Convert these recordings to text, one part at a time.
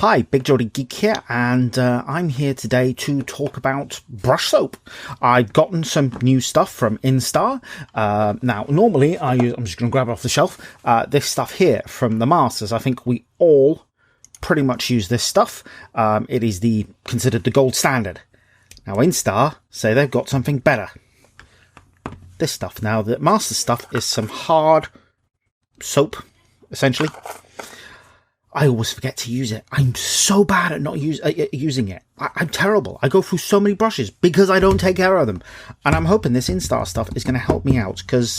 Hi, Big Geordie Geek here, and I'm here today to talk about brush soap. I've gotten some new stuff from Instar. Now, normally I'm just going to grab it off the shelf, this stuff here from the Masters. I think we all pretty much use this stuff. It is considered the gold standard. Now, Instar say they've got something better. This stuff. Now, the Masters stuff is some hard soap, essentially. I always forget to use it. I'm so bad at not using it. I'm terrible. I go through so many brushes because I don't take care of them. And I'm hoping this Instar stuff is going to help me out because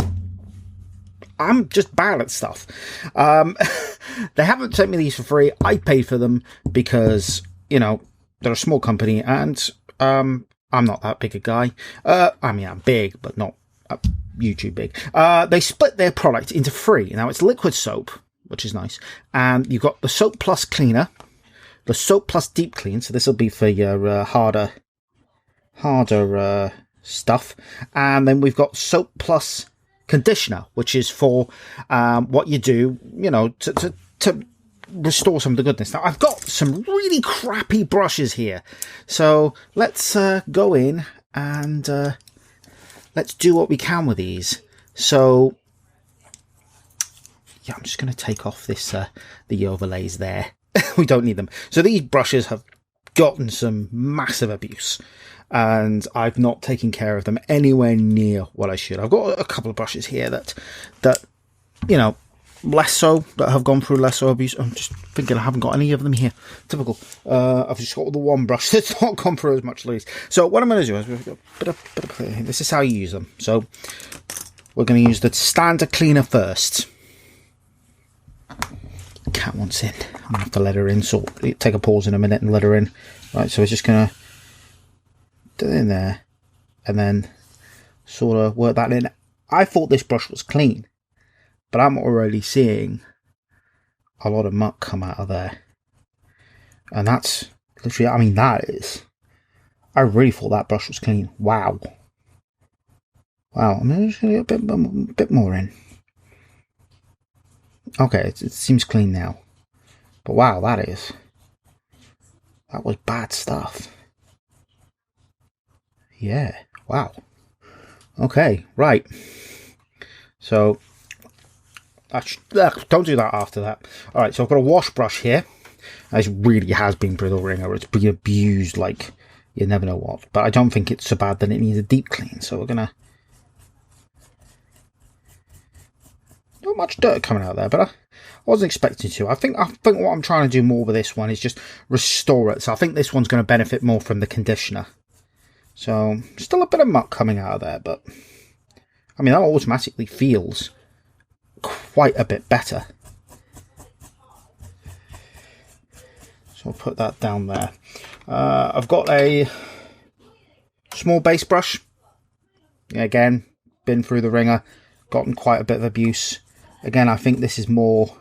I'm just bad at stuff. They haven't sent me these for free. I paid for them because, you know, they're a small company and I'm not that big a guy. I mean, I'm big, but not YouTube big. They split their product into three. Now, it's liquid soap, which is nice. And you've got the Soap Plus Cleaner, the Soap Plus Deep Clean, so this will be for your harder stuff. And then we've got Soap Plus Conditioner, which is for what you do, you know, to restore some of the goodness. Now, I've got some really crappy brushes here. So let's go in and let's do what we can with these. So yeah, I'm just going to take off this the overlays there. We don't need them. So these brushes have gotten some massive abuse, and I've not taken care of them anywhere near what I should. I've got a couple of brushes here that you know, less so, that have gone through less so abuse. I'm just thinking I haven't got any of them here. Typical. I've just got the one brush that's not gone through as much loose. So what I'm going to do is we've got a bit of clear here. This is how you use them. So we're going to use the standard cleaner first. Cat wants in. I'm going to have to let her in, so take a pause in a minute and let her in. Right, so we're just going to do it in there and then sort of work that in. I thought this brush was clean, but I'm already seeing a lot of muck come out of there. And that's literally, I mean, I really thought that brush was clean. Wow. Wow, I'm just going to get a bit more in. Okay, it seems clean now. But wow, that was bad stuff. Yeah, wow. Okay, right. So, don't do that after that. Alright, so I've got a wash brush here. This really has been through the ringer. It's been abused like you never know what. But I don't think it's so bad that it needs a deep clean. So we're going to... Not much dirt coming out there, but I wasn't expecting to. I think what I'm trying to do more with this one is just restore it. So I think this one's going to benefit more from the conditioner. So still a bit of muck coming out of there, but I mean that automatically feels quite a bit better. So I'll put that down there. I've got a small base brush. Again, been through the ringer, gotten quite a bit of abuse. Again, I think this is more...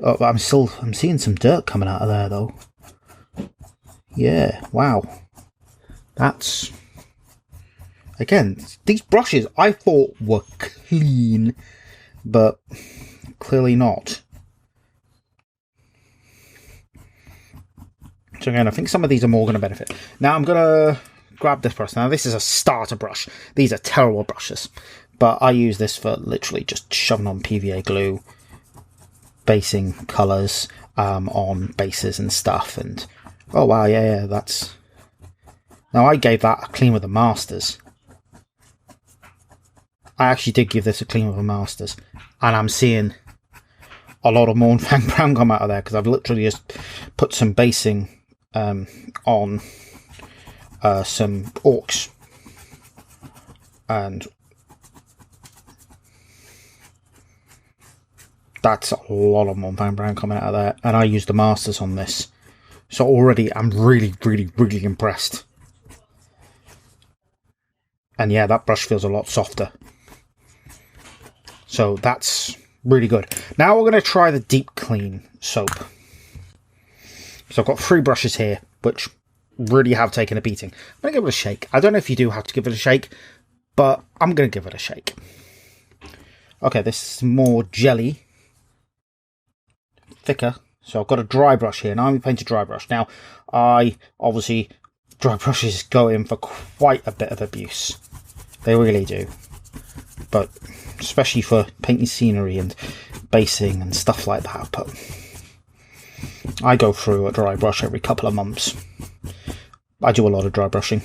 Oh, I'm seeing some dirt coming out of there, though. Yeah, wow. That's... Again, these brushes I thought were clean, but clearly not. So again, I think some of these are more going to benefit. Now I'm going to grab this brush. Now this is a starter brush. These are terrible brushes. But I use this for literally just shoving on PVA glue, basing colours on bases and stuff. And oh wow, yeah, that's... Now I gave that a clean with the Masters. I actually did give this a clean with the Masters. And I'm seeing a lot of Morn Fang Brown come out of there because I've literally just put some basing on some Orcs. And that's a lot of Morn Fang Brown coming out of there. And I used the Masters on this. So already I'm really, really, really impressed. And yeah, that brush feels a lot softer. So that's really good. Now we're going to try the deep clean soap. So I've got 3 brushes here, which really have taken a beating. I'm going to give it a shake. I don't know if you do have to give it a shake, but I'm going to give it a shake. Okay, this is more jelly, thicker So I've got a dry brush here. Now I'm painting dry brush. Now, obviously, dry brushes go in for quite a bit of abuse. They really do. But especially for painting scenery and basing and stuff like that. But I go through a dry brush every couple of months. I do a lot of dry brushing.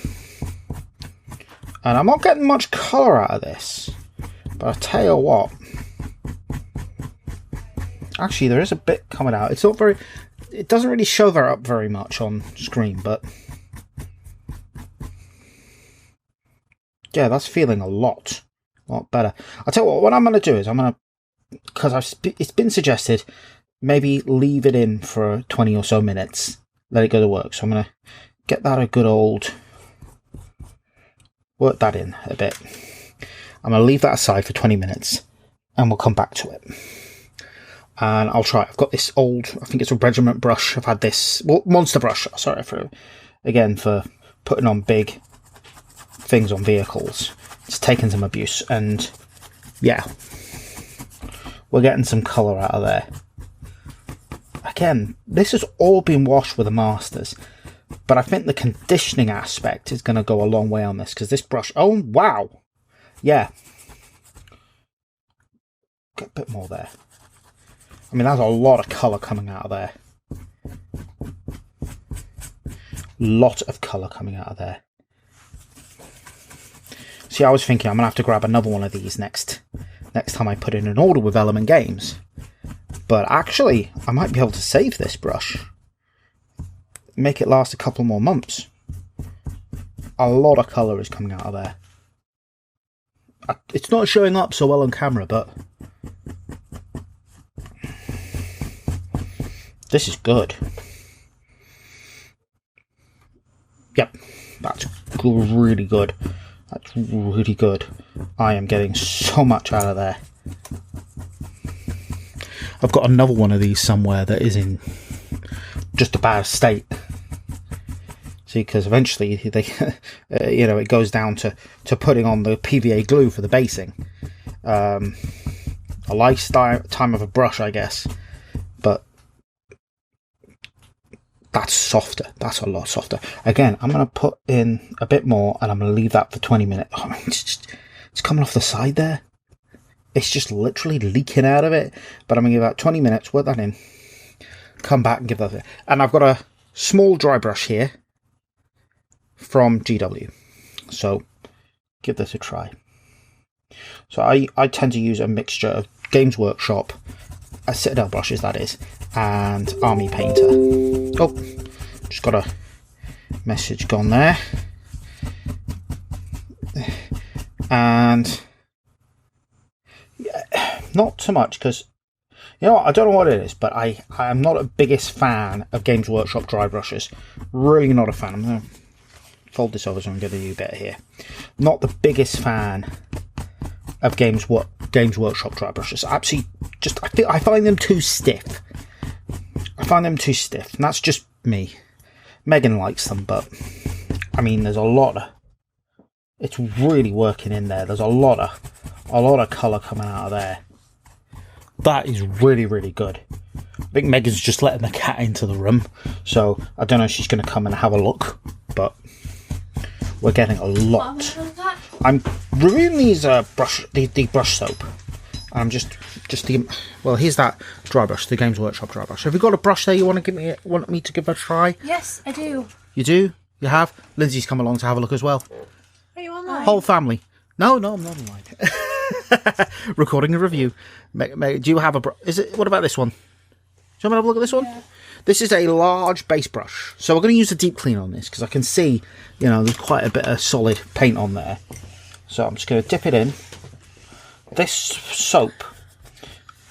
And I'm not getting much colour out of this. But I tell you what. Actually, there is a bit coming out. It's not very... It doesn't really show that up very much on screen, but... Yeah, that's feeling a lot better. I'll tell you what I'm going to do is I'm going to... Because it's been suggested, maybe leave it in for 20 or so minutes. Let it go to work. So I'm going to get that a good old... Work that in a bit. I'm going to leave that aside for 20 minutes. And we'll come back to it. And I'll try. I've got this old, I think it's a regiment brush. I've had this, well, monster brush. Sorry for putting on big things on vehicles. It's taken some abuse, and yeah, we're getting some colour out of there. Again, this has all been washed with the Masters, but I think the conditioning aspect is going to go a long way on this, because this brush, oh wow, yeah, get a bit more there. I mean, that's a lot of colour coming out of there. Lot of colour coming out of there. See, I was thinking I'm going to have to grab another one of these next time I put in an order with Element Games. But actually, I might be able to save this brush. Make it last a couple more months. A lot of colour is coming out of there. It's not showing up so well on camera, but... This is good. Yep, that's really good. That's really good. I am getting so much out of there. I've got another one of these somewhere that is in just a bad state. See, because eventually they, it goes down to putting on the PVA glue for the basing. A lifetime of a brush, I guess. But that's softer. That's a lot softer. Again, I'm going to put in a bit more, and I'm going to leave that for 20 minutes. Oh, it's coming off the side there. It's just literally leaking out of it. But I'm going to give that 20 minutes, work that in, come back and give that. And I've got a small dry brush here from GW. So give this a try. So I tend to use a mixture of Games Workshop, Citadel brushes that is, and Army Painter. Oh, just got a message gone there. And yeah, not so much, because you know what, I don't know what it is, but I'm not a biggest fan of Games Workshop dry brushes. Really not a fan. I'm going to fold this over so I'm going to do better here. Not the biggest fan of Games Workshop dry brushes. Absolutely, I find them too stiff. And that's just me. Megan likes them, but I mean, there's a lot of... It's really working in there. There's a lot of colour coming out of there. That is really, really good. I think Megan's just letting the cat into the room, so I don't know if she's going to come and have a look, but we're getting a lot. I'm reviewing these the brush soap. I'm just well, here's that dry brush, the Games Workshop dry brush. Have you got a brush there you want me to give a try? Yes, I do. You do? You have? Lindsay's come along to have a look as well. Are you online? Whole family. No, I'm not online. Recording a review. Do you have a brush? What about this one? Do you want me to have a look at this one? Yeah. This is a large base brush. So we're going to use a deep clean on this, because I can see, there's quite a bit of solid paint on there. So I'm just going to dip it in. This soap,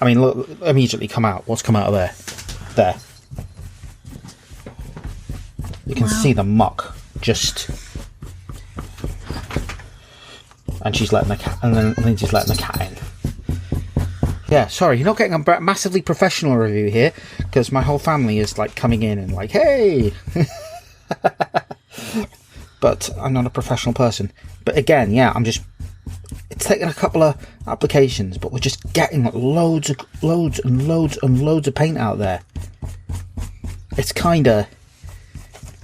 I mean, look, immediately come out. What's come out of there? There. You can see the muck just... And she's letting the cat, and then Lindsay's letting the cat in. Yeah, sorry, you're not getting a massively professional review here, because my whole family is like coming in and like, hey! But I'm not a professional person. But again, yeah, it's taken a couple of applications, but we're just getting like loads of paint out there. it's kind of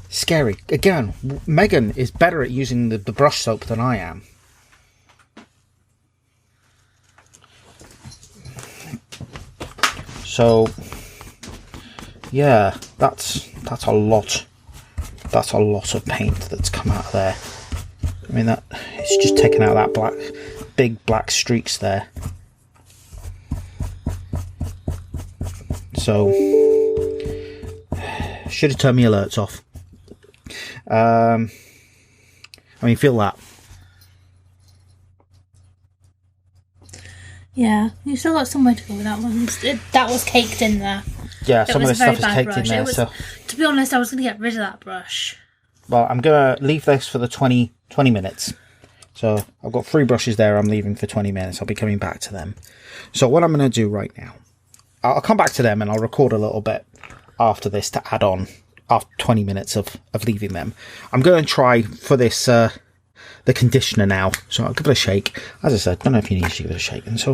scary. Again, Megan is better at using the brush soap than I am. So, yeah, that's a lot. That's a lot of paint that's come out of there. I mean, that it's just taken out that big black streaks there. So, should have turned my alerts off. I mean, feel that. Yeah, you still got somewhere to go with that one. That was caked in there. Yeah, some of the stuff is caked in there. So, to be honest, I was going to get rid of that brush. Well, I'm going to leave this for the 20 minutes. So I've got 3 brushes there I'm leaving for 20 minutes. I'll be coming back to them. So what I'm going to do right now, I'll come back to them and I'll record a little bit after this to add on after 20 minutes of leaving them. I'm going to try for this the conditioner now. So I'll give it a shake. As I said, don't know if you need to give it a shake. And so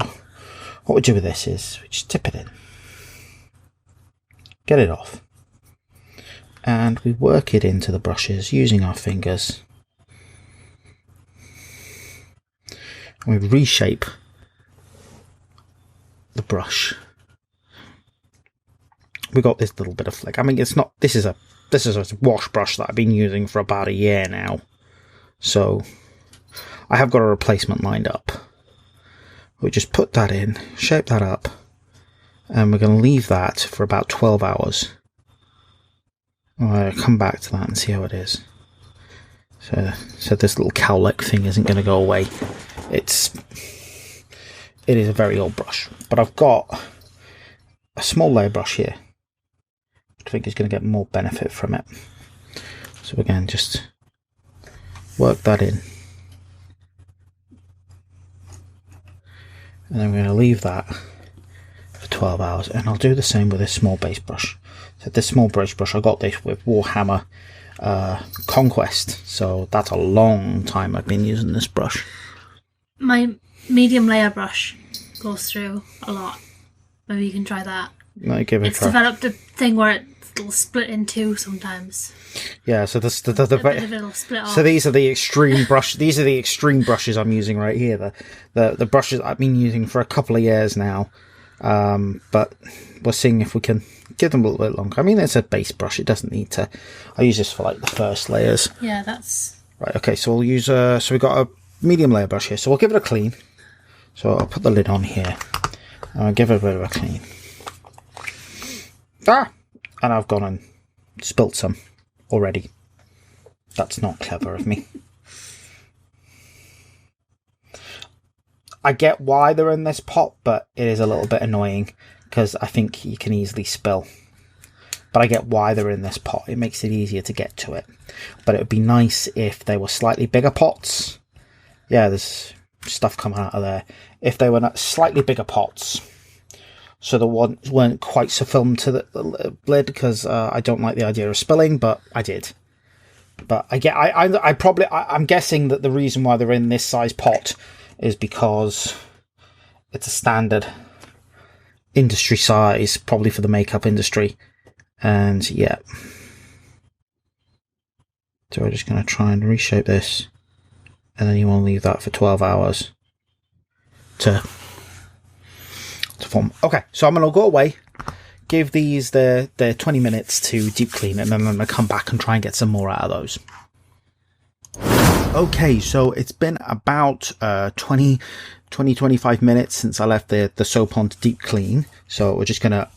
what we do with this is we just dip it in. Get it off. And we work it into the brushes using our fingers. And we reshape the brush. We got this little bit of flick. I mean, it's not. This is a wash brush that I've been using for about a year now. So I have got a replacement lined up. We just put that in, shape that up, and we're going to leave that for about 12 hours. I'll come back to that and see how it is. So this little cowlick thing isn't going to go away. It is a very old brush, but I've got a small layer brush here. I think is going to get more benefit from it. So again, just work that in. And then we're going to leave that for 12 hours. And I'll do the same with this small base brush. So this small base brush, I got this with Warhammer Conquest. So that's a long time I've been using this brush. My medium layer brush goes through a lot. Maybe you can try that. No, give it a try. It's developed a thing where it'll split in two sometimes. Yeah, so it'll split off. So these are the extreme brush. These are the extreme brushes I'm using right here. The brushes I've been using for a couple of years now, but we're seeing if we can give them a little bit longer. I mean, it's a base brush. It doesn't need to. I use this for like the first layers. Yeah, that's right. Okay, so we'll use. So we've got a medium layer brush here. So we'll give it a clean. So I'll put the lid on here. And I'll give it a bit of a clean. And I've gone and spilt some already. That's not clever of me. I get why they're in this pot, but it is a little bit annoying because I think you can easily spill. But I get why they're in this pot. It makes it easier to get to it. But it would be nice if they were slightly bigger pots. Yeah, there's stuff coming out of there. If they were slightly bigger pots, so the ones weren't quite so filmed to the lid, because I don't like the idea of spilling, but I did. But I'm guessing that the reason why they're in this size pot is because it's a standard industry size, probably for the makeup industry. And yeah. So we're just going to try and reshape this. And then you want to leave that for 12 hours to form. Okay, so I'm going to go away, give these their 20 minutes to deep clean, and then I'm going to come back and try and get some more out of those. Okay, so it's been about 25 minutes since I left the soap on to deep clean. So we're just going to...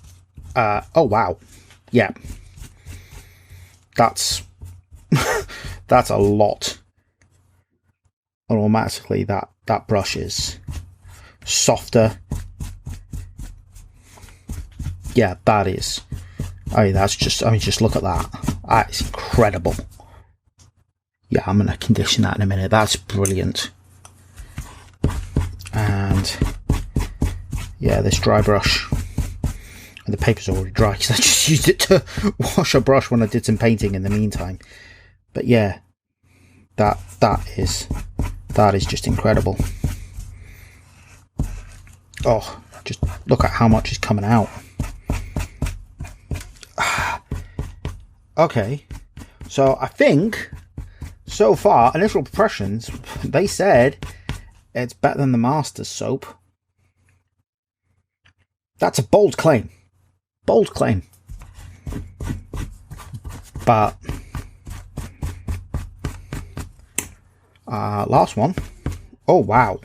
oh, wow. Yeah. That's... that's a lot. Automatically, that brush is softer. Yeah, that is. I mean, that's just... I mean, just look at that. That is incredible. Yeah, I'm going to condition that in a minute. That's brilliant. And yeah, this dry brush. And the paper's already dry because I just used it to wash a brush when I did some painting in the meantime. But yeah, that is just incredible. Oh, just look at how much is coming out. Okay, so I think so far, initial impressions, they said it's better than the Masters soap. That's a bold claim. Bold claim. But last one. Oh, wow.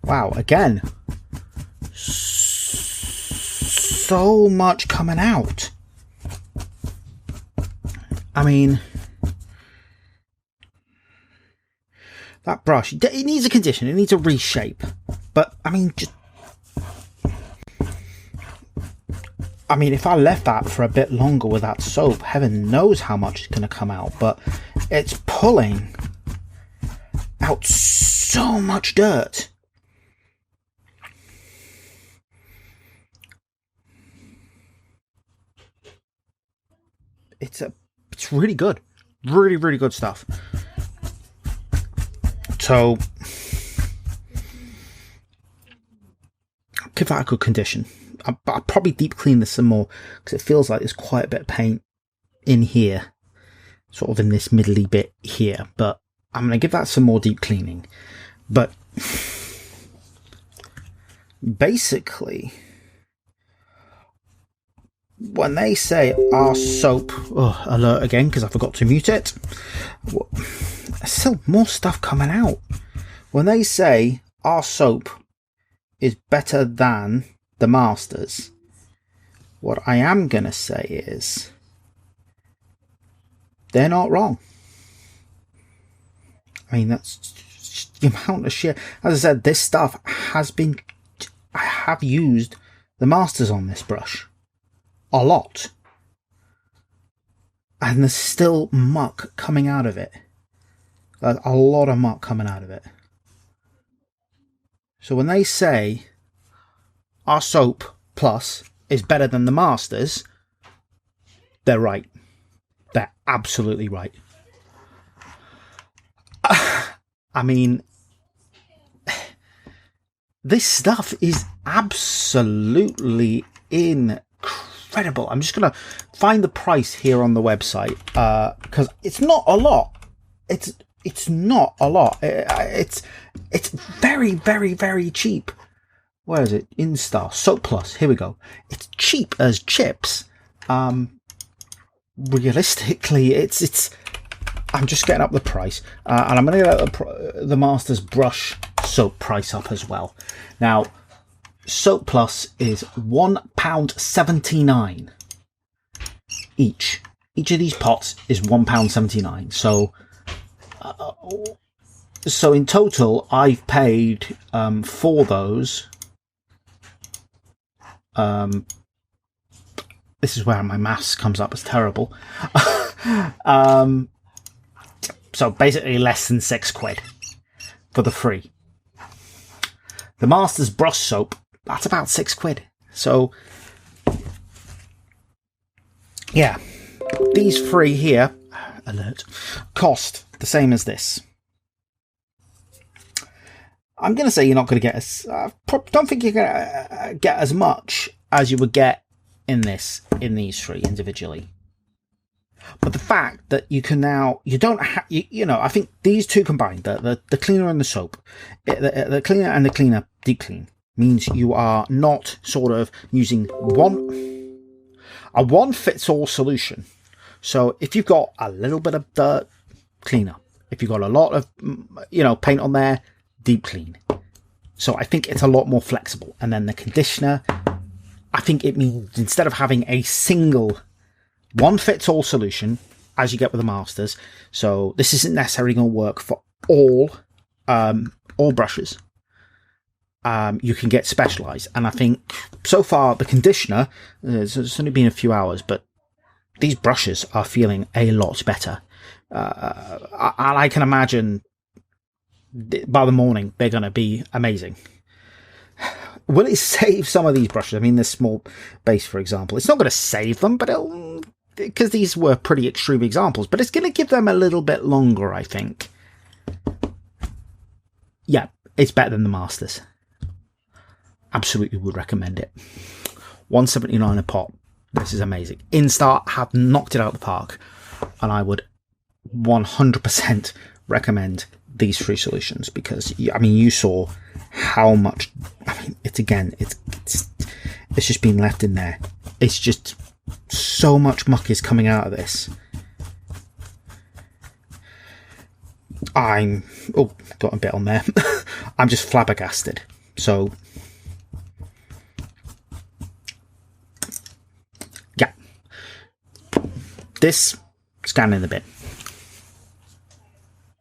Wow, again. So much coming out. I mean, that brush, it needs a condition, it needs a reshape. But, I mean, if I left that for a bit longer with that soap, heaven knows how much is going to come out. But it's pulling out so much dirt. It's really good. Really, really good stuff. So, give that a good condition. I'll probably deep clean this some more because it feels like there's quite a bit of paint in here, sort of in this middly bit here. But I'm going to give that some more deep cleaning. But basically, when they say our soap, alert again because I forgot to mute it, there's still more stuff coming out. When they say our soap is better than the Masters, what I am going to say is they're not wrong. I mean, that's just the amount of shit. As I said, this stuff has been... I have used the Masters on this brush a lot. And there's still muck coming out of it. A lot of muck coming out of it. So when they say our soap plus is better than the Masters, they're right. They're absolutely right. I mean, this stuff is absolutely incredible. I'm just going to find the price here on the website because it's not a lot. It's not a lot. It's very, very, very cheap. Where is it? Instar Soap Plus. Here we go. It's cheap as chips. Realistically, it's. I'm just getting up the price, and I'm going to get the Masters brush soap price up as well. Now, Soap Plus is £1.79 each. Each of these pots is £1.79. So in total, I've paid for those. This is where my maths comes up as terrible. So basically less than £6 for the free. The Masters brush soap, that's about £6. So yeah, these three here, alert, cost the same as this. I'm going to say you're not going to get don't think you're going to get as much as you would get in these three individually. But the fact that you can now, you don't have, I think these two combined, the cleaner and the soap, the cleaner and the cleaner deep clean, means you are not sort of using a one-fits-all solution. So if you've got a little bit of dirt, cleaner. If you've got a lot of, paint on there, deep clean. So I think it's a lot more flexible. And then the conditioner, I think it means instead of having a single one-fits-all solution, as you get with the Masters, so this isn't necessarily going to work for all brushes. You can get specialized, and I think so far the conditioner, it's only been a few hours, but these brushes are feeling a lot better. I can imagine by the morning they're going to be amazing. Will it save some of these brushes? I mean, this small base, for example, it's not going to save them, but because these were pretty extreme examples, but it's going to give them a little bit longer, I think. Yeah, it's better than the Masters. Absolutely would recommend it. $1.79 a pot. This is amazing. Instar have knocked it out of the park, and I would 100% recommend these three solutions because, I mean, you saw how much. I mean, it's just been left in there. It's just so much muck is coming out of this. Got a bit on there. I'm just flabbergasted. So, yeah, this scan in the bin.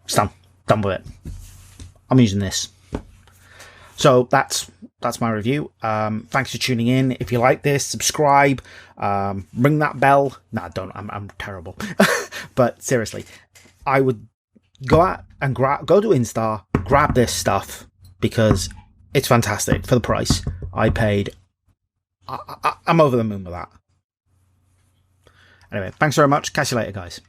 It's done with it. I'm using this. So that's my review. Thanks for tuning in. If you like this, subscribe, ring that bell. Nah, don't. I'm terrible. But seriously, I would go out and go to Instar, grab this stuff because it's fantastic for the price I paid. I'm over the moon with that. Anyway, thanks very much. Catch you later, guys.